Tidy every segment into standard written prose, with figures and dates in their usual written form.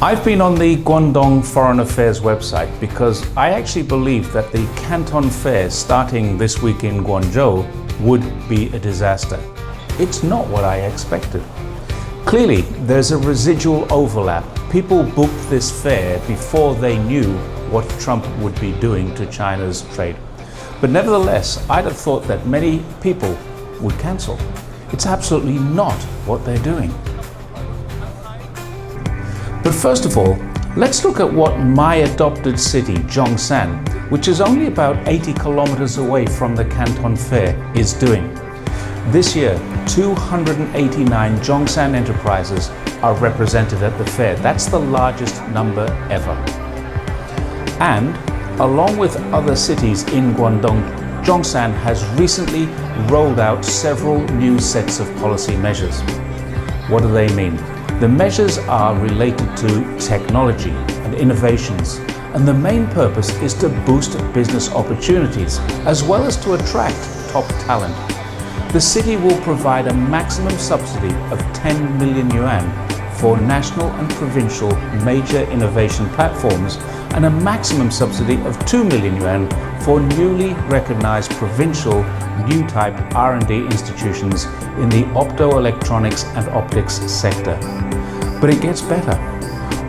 I've been on the Guangdong Foreign Affairs website because I actually believe that the Canton Fair starting this week in Guangzhou would be a disaster. It's not what I expected. Clearly, there's a residual overlap. People booked this fair before they knew what Trump would be doing to China's trade. But nevertheless, I'd have thought that many people would cancel. It's absolutely not what they're doing. But first of all, let's look at what my adopted city, Zhongshan, which is only about 80 kilometers away from the Canton Fair, is doing. This year, 289 Zhongshan enterprises are represented at the fair. That's the largest number ever. And along with other cities in Guangdong, Zhongshan has recently rolled out several new sets of policy measures. What do they mean? The measures are related to technology and innovations, and the main purpose is to boost business opportunities as well as to attract top talent. The city will provide a maximum subsidy of 10 million yuan for national and provincial major innovation platforms and a maximum subsidy of 2 million yuan for newly recognized provincial new type R&D institutions in the optoelectronics and optics sector. But it gets better.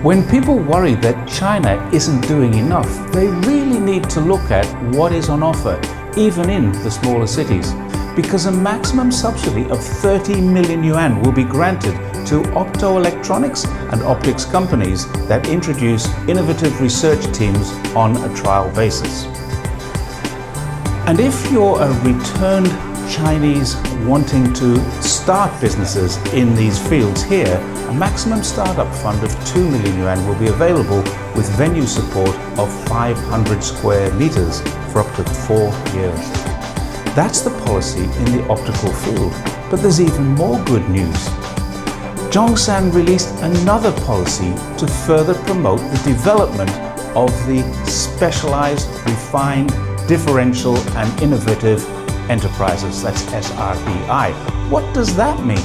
When people worry that China isn't doing enough, they really need to look at what is on offer, even in the smaller cities, because a maximum subsidy of 30 million yuan will be granted to optoelectronics and optics companies that introduce innovative research teams on a trial basis. And if you're a returned Chinese wanting to start businesses in these fields here, a maximum startup fund of 2 million yuan will be available with venue support of 500 square meters for up to 4 years. That's the policy in the optical field, but there's even more good news. Zhongshan released another policy to further promote the development of the specialized, refined, differential and innovative enterprises, that's SRDI. What does that mean?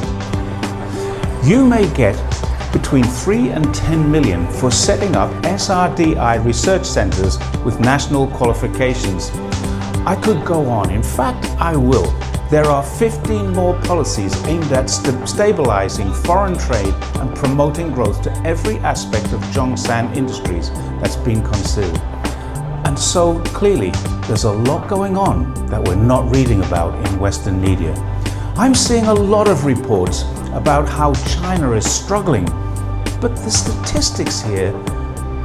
You may get between 3 and 10 million for setting up SRDI research centers with national qualifications. I could go on, in fact I will. There are 15 more policies aimed at stabilizing foreign trade and promoting growth to every aspect of Zhongshan industries that's been considered. And so clearly, there's a lot going on that we're not reading about in Western media. I'm seeing a lot of reports about how China is struggling, but the statistics here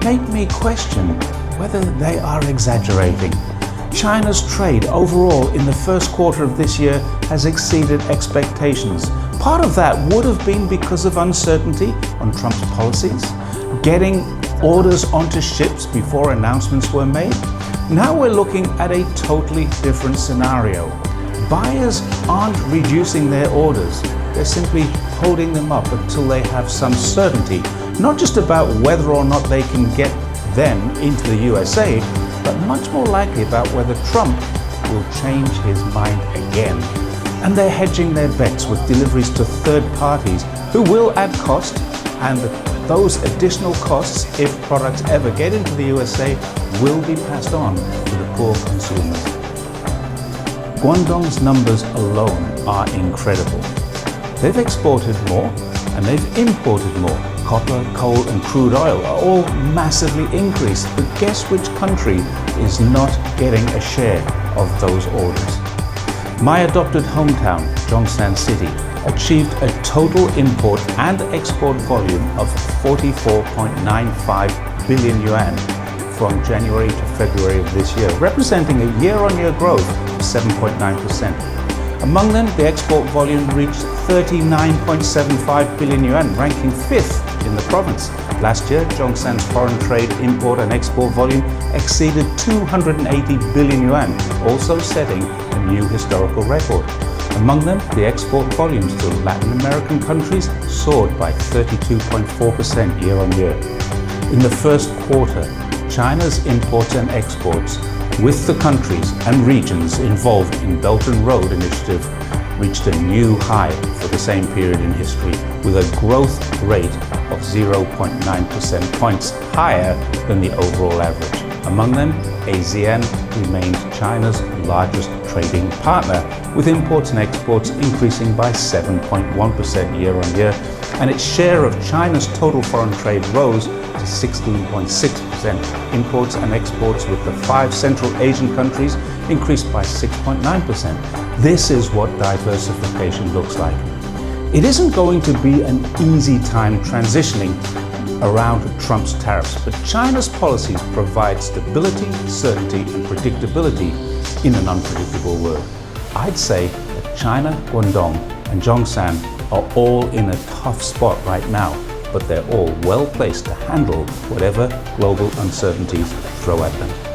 make me question whether they are exaggerating. China's trade overall in the first quarter of this year has exceeded expectations. Part of that would have been because of uncertainty on Trump's policies, getting orders onto ships before announcements were made. Now we're looking at a totally different scenario. Buyers aren't reducing their orders, they're simply holding them up until they have some certainty, not just about whether or not they can get them into the USA, but much more likely about whether Trump will change his mind again. And they're hedging their bets with deliveries to third parties who will add cost, and those additional costs, if products ever get into the USA, will be passed on to the poor consumers. Guangdong's numbers alone are incredible. They've exported more and they've imported more. Copper, coal and crude oil are all massively increased, but guess which country is not getting a share of those orders? My adopted hometown, Zhongshan City, achieved a total import and export volume of 44.95 billion yuan from January to February of this year, representing a year-on-year growth of 7.9%. Among them, the export volume reached 39.75 billion yuan, ranking 5th in the province. Last year, Zhongshan's foreign trade, import and export volume exceeded 280 billion yuan, also setting a new historical record. Among them, the export volumes to Latin American countries soared by 32.4% year-on-year. In the first quarter, China's imports and exports with the countries and regions involved in Belt and Road Initiative reached a new high for the same period in history, with a growth rate of 0.9 percentage points higher than the overall average. Among them, ASEAN remained China's largest trading partner, with imports and exports increasing by 7.1% year-on-year, and its share of China's total foreign trade rose to 16.6%. Imports and exports with the 5 Central Asian countries increased by 6.9%. This is what diversification looks like. It isn't going to be an easy time transitioning around Trump's tariffs, but China's policies provide stability, certainty, and predictability in an unpredictable world. I'd say that China, Guangdong, and Zhongshan are all in a tough spot right now, but they're all well placed to handle whatever global uncertainties throw at them.